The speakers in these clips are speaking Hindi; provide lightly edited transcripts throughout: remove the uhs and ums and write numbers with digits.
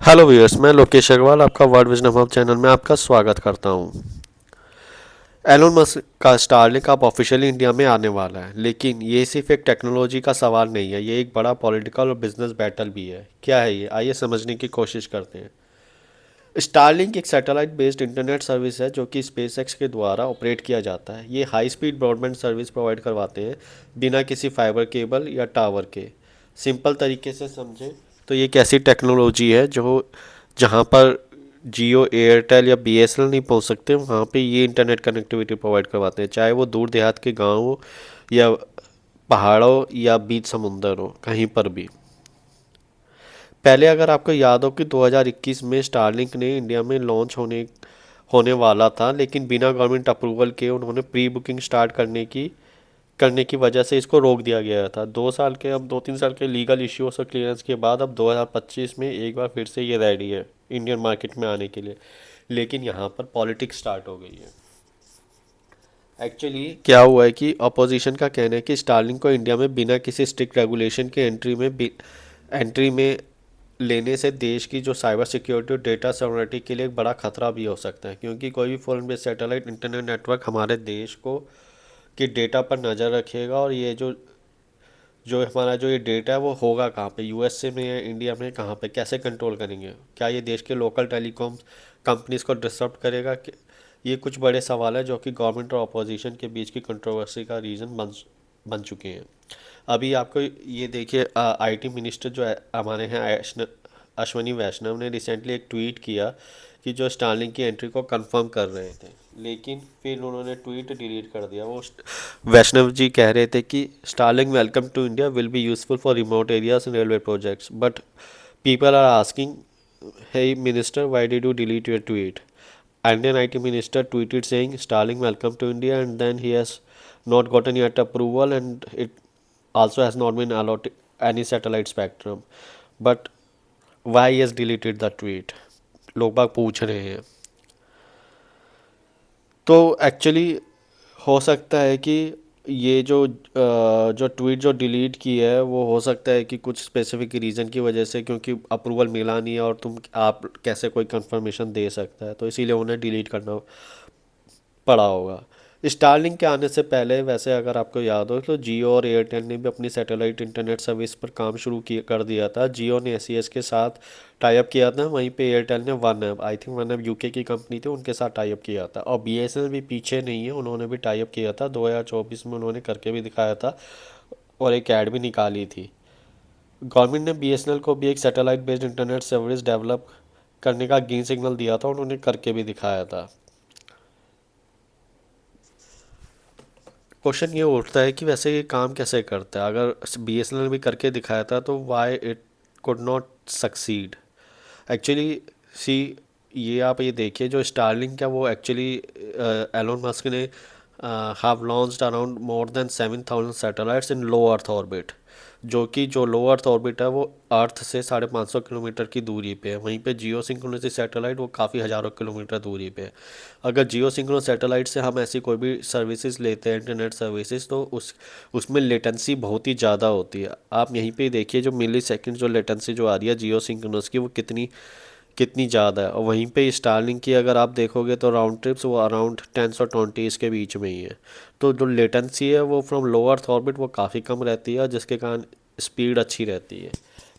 हेलो व्यूअर्स, मैं लोकेश अग्रवाल आपका वर्ल्ड विजन हब चैनल में आपका स्वागत करता हूं। एलोन मस्क का स्टारलिंक अब ऑफिशियली इंडिया में आने वाला है, लेकिन ये सिर्फ एक टेक्नोलॉजी का सवाल नहीं है, ये एक बड़ा पॉलिटिकल और बिजनेस बैटल भी है। क्या है ये? आइए समझने की कोशिश करते हैं। स्टारलिंक एक सैटेलाइट बेस्ड इंटरनेट सर्विस है जो कि स्पेसएक्स के द्वारा ऑपरेट किया जाता है। ये high speed broadband service provide करवाते हैं बिना किसी फाइबर केबल या टावर के। सिंपल तरीके से समझें तो ये एक ऐसी टेक्नोलॉजी है जो जहाँ पर जियो, एयरटेल या बीएसएनएल नहीं पहुँच सकते, वहाँ पे ये इंटरनेट कनेक्टिविटी प्रोवाइड करवाते हैं, चाहे वो दूर देहात के गाँव हो या पहाड़ों या बीच समुंदर हो, कहीं पर भी। पहले अगर आपको याद हो कि 2021 में स्टारलिंक ने इंडिया में लॉन्च होने वाला था, लेकिन बिना गवर्नमेंट अप्रूवल के उन्होंने प्री बुकिंग स्टार्ट करने की वजह से इसको रोक दिया गया था। 2 साल के, अब 2-3 साल के लीगल इश्यूज और क्लियरेंस के बाद अब 2025 में एक बार फिर से ये रेडी है इंडियन मार्केट में आने के लिए। लेकिन यहाँ पर पॉलिटिक्स स्टार्ट हो गई है। एक्चुअली क्या हुआ है कि अपोजिशन का कहना है कि स्टारलिंक को इंडिया में बिना किसी स्ट्रिक्ट रेगुलेशन के एंट्री में लेने से देश की जो साइबर सिक्योरिटी और डेटा सिक्योरिटी के लिए एक बड़ा खतरा भी हो सकता है, क्योंकि कोई भी foreign based satellite internet network हमारे देश को के डेटा पर नज़र रखेगा। और ये जो जो हमारा जो ये डेटा है वो होगा कहाँ पे, यूएसए में या इंडिया में, कहाँ पे, कैसे कंट्रोल करेंगे? क्या ये देश के लोकल टेलीकॉम कंपनीज को डिस्टर्ब करेगा? ये कुछ बड़े सवाल है जो कि गवर्नमेंट और अपोजिशन के बीच की कंट्रोवर्सी का रीज़न बन चुके हैं। अभी आपको ये देखिए, आईटी मिनिस्टर जो हमारे हैं अश्वनी वैष्णव ने रिसेंटली एक ट्वीट किया कि जो स्टारलिंक की एंट्री को कंफर्म कर रहे थे, लेकिन फिर उन्होंने ट्वीट डिलीट कर दिया। वो वैष्णव जी कह रहे थे कि Starlink welcome to India will be useful for remote areas and railway projects, but people are asking, hey minister, why did you delete your tweet? Indian IT minister tweeted saying Starlink welcome to India, and then he has not gotten yet approval, and it also has not been allotted any satellite spectrum. But why he has deleted the tweet? लोग बाग पूछ रहे हैं। तो एक्चुअली हो सकता है कि ये जो ट्वीट जो डिलीट की है वो हो सकता है कि कुछ स्पेसिफिक रीज़न की वजह से, क्योंकि अप्रूवल मिला नहीं है और आप कैसे कोई कंफर्मेशन दे सकता है, तो इसीलिए उन्हें डिलीट करना पड़ा होगा। स्टारलिंक के आने से पहले वैसे अगर आपको याद हो तो जियो और एयरटेल ने भी अपनी सैटेलाइट इंटरनेट सर्विस पर काम शुरू कर दिया था। जियो ने एसईएस के साथ टाई अप किया था, वहीं पे एयरटेल ने one app, I think one app UK की कंपनी थी, उनके साथ टाई अप किया था। और बीएसएनएल भी पीछे नहीं है, उन्होंने भी टाई अप किया था, 2024 में उन्होंने करके भी दिखाया था और एक ऐड भी निकाली थी। गवर्नमेंट ने बीएसएनएल को भी एक satellite based internet service develop करने का ग्रीन सिग्नल दिया था, उन्होंने करके भी दिखाया था। क्वेश्चन ये उठता है कि वैसे ये काम कैसे करता है? अगर बीएसएनएल भी करके दिखाया था तो why it could not succeed? Actually see, ये आप ये देखिए, जो स्टारलिंक है वो एक्चुअली एलोन मस्क ने have launched around more than 7,000 satellites in low earth orbit, जो लो अर्थ ऑर्बिट है वो अर्थ से 550 किलोमीटर की दूरी पे है। वहीं पे जियो सिंक्रोनस सैटेलाइट वो काफ़ी हज़ारों किलोमीटर दूरी पे है। अगर जियो सिंक्रोनस सैटेलाइट से हम ऐसी कोई भी सर्विसेज लेते हैं, इंटरनेट सर्विसेज, तो उसमें लेटेंसी बहुत ही ज़्यादा होती है। आप यहीं पे देखिए, जो मिली सेकेंड जो लेटेंसी जो आ रही है जियो सिंक्रोनस की, वो कितनी कितनी ज़्यादा है। और वहीं पे स्टारलिंक की अगर आप देखोगे तो राउंड ट्रिप्स वो अराउंड 10 और 20 के बीच में ही है। तो जो लेटेंसी है वो फ्रॉम लो अर्थ ऑर्बिट वो काफ़ी कम रहती है, जिसके कारण स्पीड अच्छी रहती है।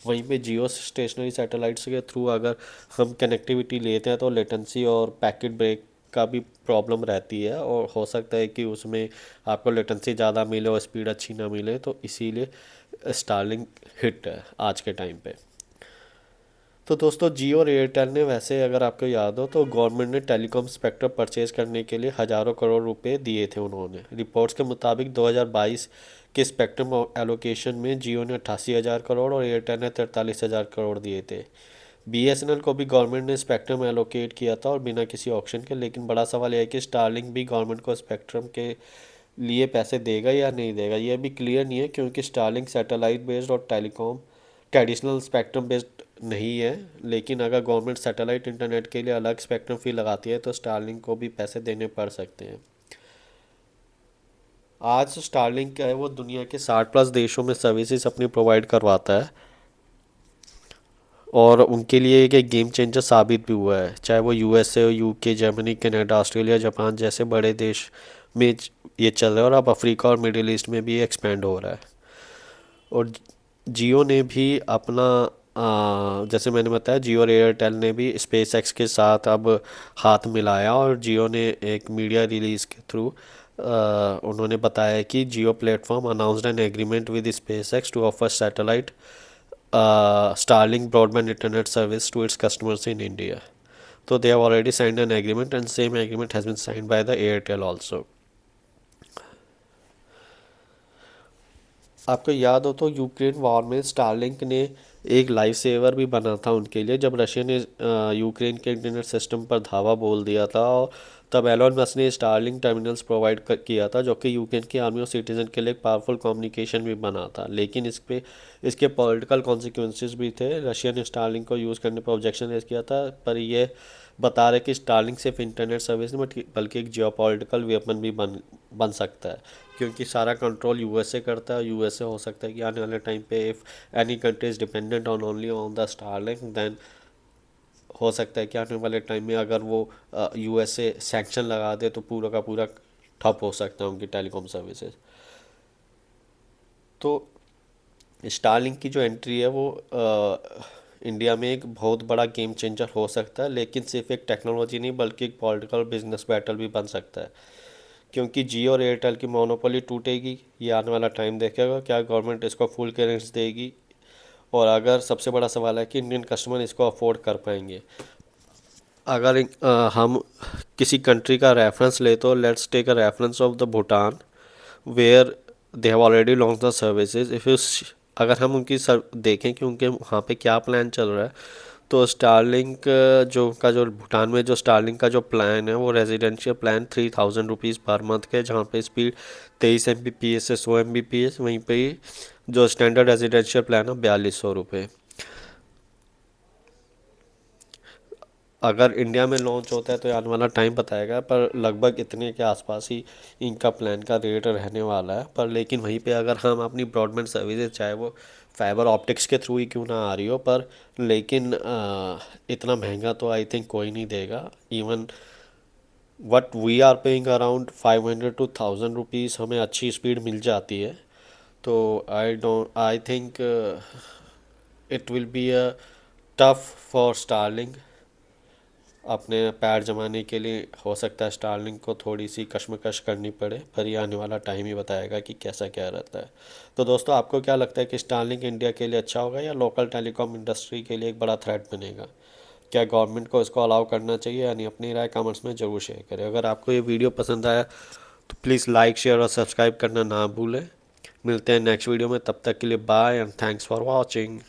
वहीं पे जियो स्टेशनरी सैटेलाइट्स के थ्रू अगर हम कनेक्टिविटी लेते हैं तो लेटेंसी और पैकेट ब्रेक का भी प्रॉब्लम रहती है, और हो सकता है कि उसमें आपको लेटेंसी ज़्यादा मिले और स्पीड अच्छी ना मिले, तो इसीलिए स्टारलिंक हिट है आज के टाइम पे। तो दोस्तों, जियो और एयरटेल ने, वैसे अगर आपको याद हो तो गवर्नमेंट ने टेलीकॉम स्पेक्ट्रम परचेज करने के लिए हज़ारों करोड़ रुपए दिए थे उन्होंने। रिपोर्ट्स के मुताबिक 2022 के स्पेक्ट्रम एलोकेशन में जियो ने 88,000 करोड़ और एयरटेल ने 43,000 करोड़ दिए थे। बीएसएनएल को भी गवर्नमेंट ने स्पेक्ट्रम एलोकेट किया था और बिना किसी ऑक्शन के। लेकिन बड़ा सवाल यह है कि स्टारलिंक भी गवर्नमेंट को स्पेक्ट्रम के लिए पैसे देगा या नहीं देगा, यह भी क्लियर नहीं है, क्योंकि स्टारलिंक सैटेलाइट बेस्ड और टेलीकॉम ट्रेडिशनल स्पेक्ट्रम बेस्ड नहीं है। लेकिन अगर गवर्नमेंट सैटेलाइट इंटरनेट के लिए अलग स्पेक्ट्रम फी लगाती है तो स्टारलिंक को भी पैसे देने पड़ सकते हैं। आज स्टारलिंक क्या है, वो दुनिया के 60+ देशों में सर्विसेज अपनी प्रोवाइड करवाता है। और उनके लिए एक गेम चेंजर साबित भी हुआ है, चाहे वो यूएसए हो, UK, Germany, Canada, Australia, Japan जैसे बड़े देश में ये चल रहा है, और अब अफ्रीका और मिडिल ईस्ट में भी ये एक्सपेंड हो रहा है। और जियो ने भी अपना जैसे मैंने बताया, जियो और एयरटेल ने भी स्पेस एक्स के साथ अब हाथ मिलाया, और जियो ने एक मीडिया रिलीज के थ्रू उन्होंने बताया कि Jio platform announced an agreement with SpaceX to offer satellite Starlink broadband internet service to its customers in India. So they have already signed an agreement, and same agreement has been signed by the Airtel also. आपको याद हो तो यूक्रेन वॉर में स्टारलिंक ने एक लाइफ सेवर भी बना था उनके लिए, जब रशिया ने यूक्रेन के इंटरनेट सिस्टम पर धावा बोल दिया था। और तब एलोन मस्क ने स्टारलिंक टर्मिनल्स प्रोवाइड किया था, जो कि यूक्रेन की आर्मी और सिटीजन के लिए एक पावरफुल कम्युनिकेशन भी बना था। लेकिन इसके पॉलिटिकल कॉन्सिक्वेंसेस भी थे। रशिया ने स्टारलिंक को यूज़ करने पर ऑब्जेक्शन रेज किया था, पर ये बता रहे कि स्टारलिंक सिर्फ इंटरनेट सर्विस नहीं बल्कि एक जियोपॉलिटिकल वेपन भी बन सकता है, क्योंकि सारा कंट्रोल यूएसए करता है। यूएसए हो सकता है कि आने वाले टाइम पे if any country is dependent on only on the Starlink, then हो सकता है कि आने वाले टाइम में अगर वो यूएसए सैंक्शन लगा दे तो पूरा का पूरा ठप हो सकता है उनकी टेलीकॉम सर्विसेज। तो स्टारलिंक की जो एंट्री है वो इंडिया में एक बहुत बड़ा गेम चेंजर हो सकता है, लेकिन सिर्फ एक टेक्नोलॉजी नहीं बल्कि एक पॉलिटिकल बिजनेस बैटल भी बन सकता है, क्योंकि जियो और एयरटेल की मोनोपोली टूटेगी। ये आने वाला टाइम देखेगा, क्या गवर्नमेंट इसको फुल क्लियरेंस देगी, और अगर सबसे बड़ा सवाल है कि इंडियन कस्टमर इसको अफोर्ड कर पाएंगे। अगर हम किसी कंट्री का रेफरेंस ले तो let's take a reference of the Bhutan, where they have already launch the services. If अगर हम उनकी देखें कि उनके वहाँ पे क्या प्लान चल रहा है, तो स्टारलिंक जो भूटान में जो स्टारलिंक का जो प्लान है वो residential plan 3000 rupees per month के, जहाँ पे स्पीड 23 Mbps से 100 Mbps। वहीं पे ही जो स्टैंडर्ड रेजिडेंशियल प्लान है 4200 रुपये। अगर इंडिया में लॉन्च होता है तो आने वाला टाइम बताएगा, पर लगभग इतने के आसपास ही इनका प्लान का रेट रहने वाला है। पर लेकिन वहीं पे अगर हम अपनी ब्रॉडबैंड सर्विसेज, चाहे वो फाइबर ऑप्टिक्स के थ्रू ही क्यों ना आ रही हो, पर लेकिन इतना महंगा तो आई थिंक कोई नहीं देगा। Even what we are paying around 500 to 1000 rupees हमें अच्छी स्पीड मिल जाती है। तो I think it will be a tough for Starlink अपने पैर जमाने के लिए। हो सकता है स्टारलिंक को थोड़ी सी कशमकश करनी पड़े, पर ये आने वाला टाइम ही बताएगा कि कैसा क्या रहता है। तो दोस्तों, आपको क्या लगता है कि स्टारलिंक इंडिया के लिए अच्छा होगा या लोकल टेलीकॉम इंडस्ट्री के लिए एक बड़ा थ्रेट बनेगा? क्या गवर्नमेंट को इसको अलाउ करना चाहिए? यानी अपनी राय कमेंट्स में ज़रूर शेयर करें। अगर आपको ये वीडियो पसंद आया तो प्लीज़ लाइक, शेयर और सब्सक्राइब करना ना भूलें। मिलते हैं नेक्स्ट वीडियो में, तब तक के लिए bye and thanks for watching.